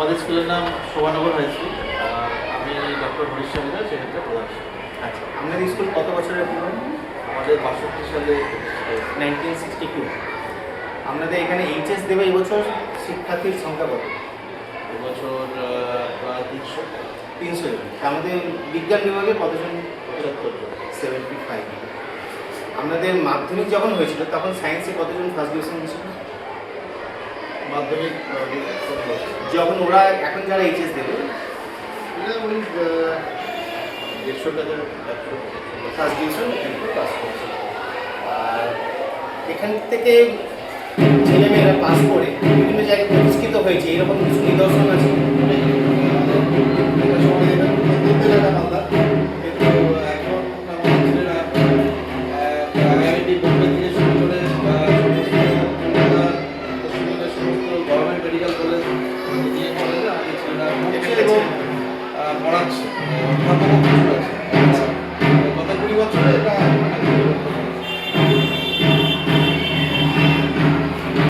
আমাদের স্কুলের নাম শোভানগর হাই স্কুল। আমি ডক্টর হরিশ চন্দ্র, সেক্ষেত্রে প্রধান। আচ্ছা, আপনাদের স্কুল কত বছরের পুরনো? আমাদের 62 সালে 1962। আপনাদের এখানে এইচএস দেবে এবছর শিক্ষার্থীর সংখ্যা কত? এবছর প্রায় 300। 300 জন। আমাদের বিজ্ঞান বিভাগে কতজন? 75 জন। 75। আপনাদের মাধ্যমিক যখন হয়েছিল তখন সায়েন্সে কতজন ফার্স্ট ডিভিশন হয়েছিল? মাধ্যমিক যখন ওরা এখন যারা এইচএস দেবে ওই 150 টাকা ফার্স্ট ডিভিশন পাস করছে। আর এখান থেকে ছেলেমেয়েরা পাস করে বিভিন্ন জায়গায় প্রতিষ্ঠিত হয়েছে, এরকম কিছু নিদর্শন আছে? পড়াচ্ছে।